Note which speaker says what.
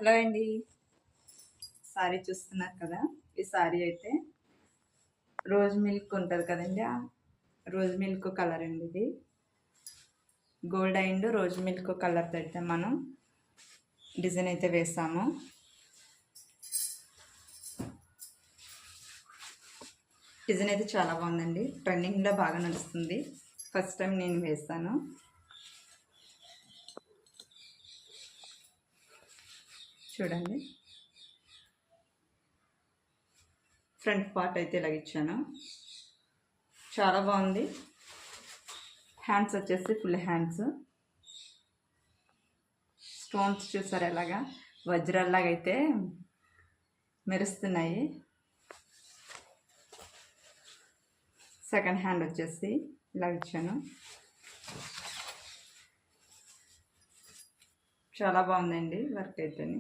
Speaker 1: Hello అండి. Sorry చూస్తున్నారు కదా, ఈ సారీ అయితే రోజ్ మిల్క్ ఉంటుంది కదండి, ఆ రోజ్ మిల్క్ కలర్ అండి. ఇది gold and rose milk colour అయితే మనం డిజైన్ అయితే వేస్తాము. డిజైన్ అయితే చాలా బాగుందండి, ట్రెండింగ్లో బాగా నడుస్తుంది. ఫస్ట్ టైం నేను వేస్తాను. చూడండి, ఫ్రంట్ పార్ట్ అయితే ఇలాగ ఇచ్చాను, చాలా బాగుంది. హ్యాండ్స్ వచ్చేసి ఫుల్ హ్యాండ్స్, స్టోన్స్ చూసారు ఎలాగా వజ్రాల్లాగా అయితే మెరుస్తున్నాయి. సెకండ్ హ్యాండ్ వచ్చేసి ఇలా ఇచ్చాను, చాలా బాగుందండి వర్క్ అయితే.